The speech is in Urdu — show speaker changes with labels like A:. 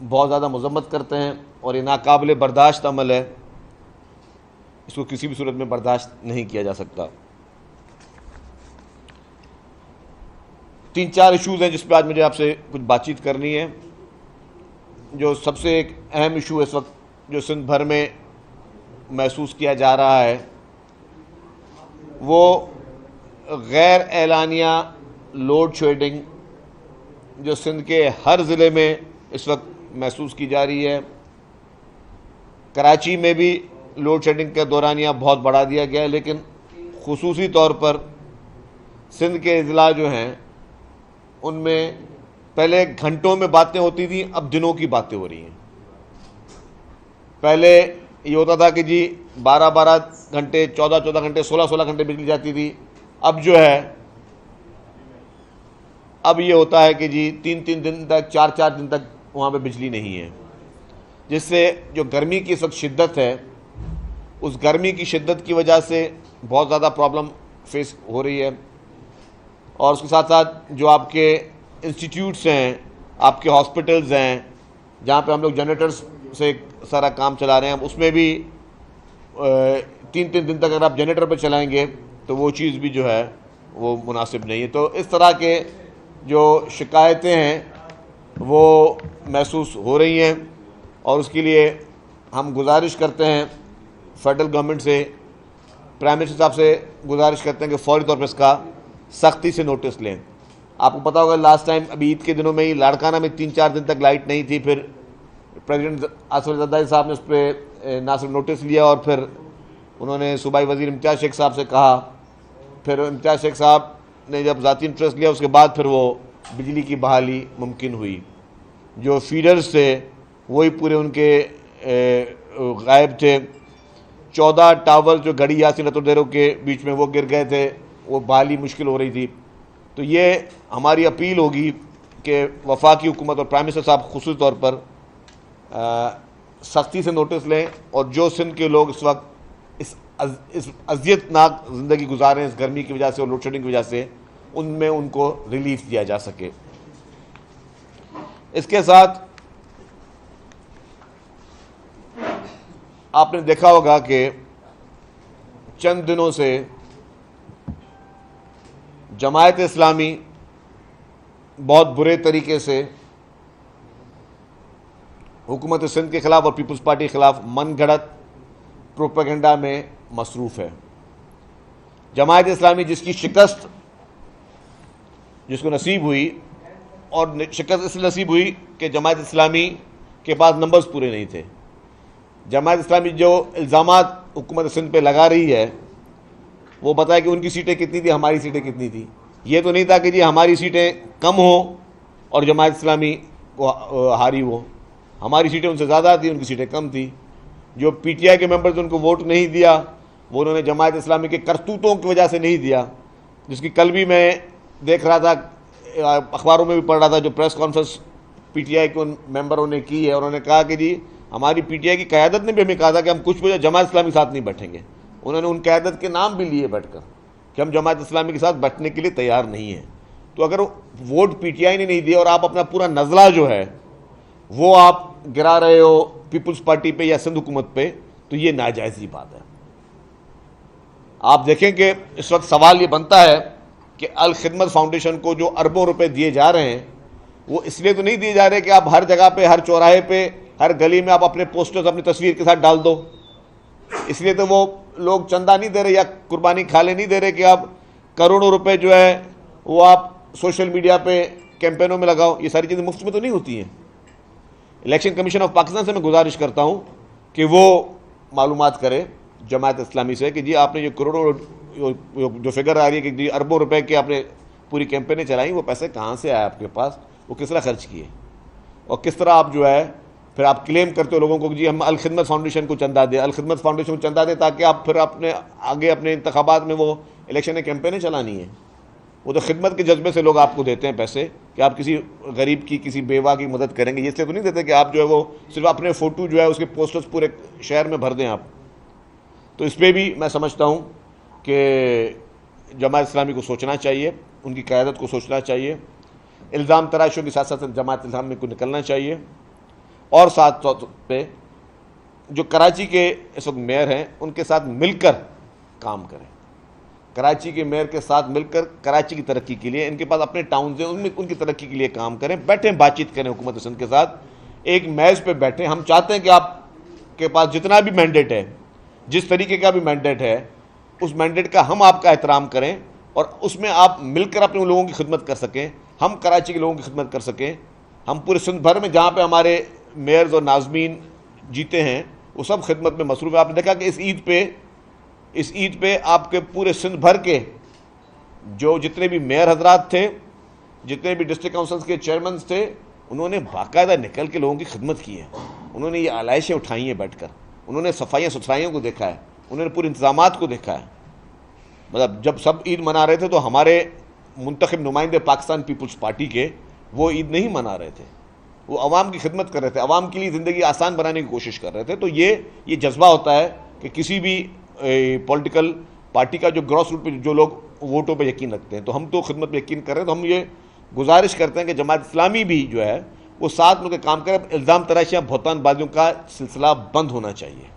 A: بہت زیادہ مذمت کرتے ہیں اور یہ ناقابل برداشت عمل ہے، اس کو کسی بھی صورت میں برداشت نہیں کیا جا سکتا۔ 3-4 ایشوز ہیں جس پہ آج مجھے آپ سے کچھ بات چیت کرنی ہے۔ جو سب سے ایک اہم ایشو اس وقت جو سندھ بھر میں محسوس کیا جا رہا ہے وہ غیر اعلانیہ لوڈ شیڈنگ جو سندھ کے ہر ضلع میں اس وقت محسوس کی جا رہی ہے۔ کراچی میں بھی لوڈ شیڈنگ کا دورانیہ بہت بڑھا دیا گیا ہے، لیکن خصوصی طور پر سندھ کے اضلاع جو ہیں ان میں پہلے گھنٹوں میں باتیں ہوتی تھیں، اب دنوں کی باتیں ہو رہی ہیں۔ پہلے یہ ہوتا تھا کہ جی 12 گھنٹے 14 گھنٹے 16 گھنٹے بجلی جاتی تھی، اب جو ہے اب یہ ہوتا ہے کہ جی 3 دن تک 4 دن تک وہاں پہ بجلی نہیں ہے، جس سے جو گرمی کی اس وقت شدت ہے اس گرمی کی شدت کی وجہ سے بہت زیادہ پرابلم فیس ہو رہی ہے۔ اور اس کے ساتھ ساتھ جو آپ کے انسٹیٹیوٹس ہیں، آپ کے ہاسپٹلز ہیں جہاں پہ ہم لوگ جنریٹرز سے سارا کام چلا رہے ہیں، اس میں بھی 3 دن تک اگر آپ جنریٹر پہ چلائیں گے تو وہ چیز بھی جو ہے وہ مناسب نہیں ہے۔ تو اس طرح کے جو شکایتیں ہیں وہ محسوس ہو رہی ہیں، اور اس کے لیے ہم گزارش کرتے ہیں فیڈرل گورنمنٹ سے، پرائم منسٹر صاحب سے گزارش کرتے ہیں کہ فوری طور پر اس کا سختی سے نوٹس لیں۔ آپ کو پتہ ہوگا لاسٹ ٹائم ابھی عید کے دنوں میں ہی لاڑکانہ میں 3-4 دن تک لائٹ نہیں تھی، پھر پریزیڈنٹ آصف علی زرداری صاحب نے اس پہ نہ صرف نوٹس لیا اور پھر انہوں نے صوبائی وزیر امتیاز شیخ صاحب سے کہا، پھر امتیاز شیخ صاحب نے جب ذاتی انٹرسٹ لیا اس کے بعد پھر وہ بجلی کی بحالی ممکن ہوئی۔ جو فیڈرز تھے وہی پورے ان کے غائب تھے۔ 14 ٹاور جو گڑھی یاسین رتودیرو کے بیچ میں وہ گر گئے تھے، وہ بحالی مشکل ہو رہی تھی۔ تو یہ ہماری اپیل ہوگی کہ وفاقی حکومت اور پرائم منسٹر صاحب خصوصی طور پر سختی سے نوٹس لیں، اور جو سندھ کے لوگ اس وقت اس اذیت ناک زندگی گزار رہے ہیں اس گرمی کی وجہ سے اور لوڈ شیڈنگ کی وجہ سے، ان میں ان کو ریلیف دیا جا سکے۔ اس کے ساتھ آپ نے دیکھا ہوگا کہ چند دنوں سے جماعت اسلامی بہت برے طریقے سے حکومت سندھ کے خلاف اور پیپلز پارٹی کے خلاف من گھڑت پروپیگنڈا میں مصروف ہے۔ جماعت اسلامی جس کی شکست جس کو نصیب ہوئی، اور شکست اس لیے نصیب ہوئی کہ جماعت اسلامی کے پاس نمبرز پورے نہیں تھے۔ جماعت اسلامی جو الزامات حکومت سندھ پہ لگا رہی ہے وہ بتائے کہ ان کی سیٹیں کتنی تھی، ہماری سیٹیں کتنی تھی۔ یہ تو نہیں تھا کہ جی ہماری سیٹیں کم ہوں اور جماعت اسلامی کو ہاری ہو، ہماری سیٹیں ان سے زیادہ تھیں، ان کی سیٹیں کم تھیں۔ جو پی ٹی آئی کے ممبرز ان کو ووٹ نہیں دیا وہ انہوں نے جماعت اسلامی کے کرتوتوں کی وجہ سے نہیں دیا، جس کی کل بھی میں دیکھ رہا تھا، اخباروں میں بھی پڑھ رہا تھا، جو press conference P T I کے ان ممبروں نے کی ہے، انہوں نے کہا کہ جی ہماری پی ٹی آئی کی قیادت نے بھی ہمیں کہا تھا کہ ہم کچھ وجہ جماعت اسلامی کے ساتھ نہیں بیٹھیں گے۔ انہوں نے ان قیادت کے نام بھی لیے بیٹھ کر کہ ہم جماعت اسلامی کے ساتھ بیٹھنے کے لیے تیار نہیں ہیں۔ تو اگر ووٹ پی ٹی آئی نے نہیں دیا اور آپ اپنا پورا نزلہ جو ہے وہ آپ گرا رہے ہو پیپلز پارٹی پہ یا سندھ حکومت پہ، تو یہ ناجائز بات ہے۔ آپ دیکھیں کہ اس وقت سوال یہ بنتا ہے کہ الخدمت فاؤنڈیشن کو جو اربوں روپے دیے جا رہے ہیں وہ اس لیے تو نہیں دیے جا رہے کہ آپ ہر جگہ پہ، ہر چوراہے پہ، ہر گلی میں آپ اپنے پوسٹرز اپنی تصویر کے ساتھ ڈال دو۔ اس لیے تو وہ لوگ چندہ نہیں دے رہے یا قربانی کھالے نہیں دے رہے کہ آپ کروڑوں روپے جو ہے وہ آپ سوشل میڈیا پہ کیمپینوں میں لگاؤ۔ یہ ساری چیزیں مفت میں تو نہیں ہوتی ہیں۔ الیکشن کمیشن آف پاکستان سے میں گزارش کرتا ہوں کہ وہ معلومات کرے جماعت اسلامی سے کہ جی آپ نے یہ کروڑوں جو فگر آ رہی ہے کہ جی اربوں روپے کی آپ نے پوری کیمپینیں چلائیں، وہ پیسے کہاں سے آئے آپ کے پاس، وہ کس طرح خرچ کیے، اور کس طرح آپ جو ہے پھر آپ کلیم کرتے ہو لوگوں کو کہ جی ہم الخدمت فاؤنڈیشن کو چندہ دیں، الخدمت فاؤنڈیشن کو چندہ دیں تاکہ آپ پھر اپنے آگے اپنے انتخابات میں وہ الیکشن کیمپینیں چلانی ہیں۔ وہ تو خدمت کے جذبے سے لوگ آپ کو دیتے ہیں پیسے کہ آپ کسی غریب کی، کسی بیوہ کی مدد کریں گے، یہ اس لیے تو نہیں دیتے کہ آپ جو ہے وہ صرف اپنے فوٹو جو ہے اس کے پوسٹرز پورے شہر میں بھر دیں آپ۔ تو اس پہ بھی میں سمجھتا ہوں کہ جماعت اسلامی کو سوچنا چاہیے، ان کی قیادت کو سوچنا چاہیے، الزام تراشیوں کے ساتھ ساتھ جماعت اسلامی کو نکلنا چاہیے۔ اور ساتھ طور پہ جو کراچی کے اس وقت میئر ہیں ان کے ساتھ مل کر کام کریں، کراچی کے میئر کے ساتھ مل کر کراچی کی ترقی کے لیے، ان کے پاس اپنے ٹاؤنز ہیں، ان میں ان کی ترقی کے لیے کام کریں، بیٹھیں بات چیت کریں حکومت سندھ کے ساتھ، ایک میز پہ بیٹھیں۔ ہم چاہتے ہیں کہ آپ کے پاس جتنا بھی مینڈیٹ ہے، جس طریقے کا بھی مینڈیٹ ہے، اس مینڈیٹ کا ہم آپ کا احترام کریں اور اس میں آپ مل کر اپنے لوگوں کی خدمت کر سکیں، ہم کراچی کے لوگوں کی خدمت کر سکیں۔ ہم پورے سندھ بھر میں جہاں پہ ہمارے میئرز اور ناظمین جیتے ہیں وہ سب خدمت میں مصروف ہے۔ آپ نے دیکھا کہ اس عید پہ آپ کے پورے سندھ بھر کے جو جتنے بھی میئر حضرات تھے، جتنے بھی ڈسٹرکٹ کونسلز کے چیئرمینز تھے، انہوں نے باقاعدہ نکل کے لوگوں کی خدمت کی ہے، انہوں نے یہ آلائشیں اٹھائی ہیں بیٹھ کر، انہوں نے صفائیاں ستھرائیوں کو دیکھا ہے، انہوں نے پورے انتظامات کو دیکھا ہے۔ مطلب جب سب عید منا رہے تھے تو ہمارے منتخب نمائندے پاکستان پیپلز پارٹی کے وہ عید نہیں منا رہے تھے، وہ عوام کی خدمت کر رہے تھے، عوام کے لیے زندگی آسان بنانے کی کوشش کر رہے تھے۔ تو یہ جذبہ ہوتا ہے کہ کسی بھی پولیٹیکل پارٹی کا جو گراس روٹ پہ جو لوگ ووٹوں پہ یقین رکھتے ہیں، تو ہم تو خدمت پہ یقین کر رہے ہیں۔ تو ہم یہ گزارش کرتے ہیں کہ جماعت اسلامی بھی جو ہے وہ ساتھ مل کے کام کرے، الزام تراشیاں بہتان بازیوں کا سلسلہ بند ہونا چاہیے۔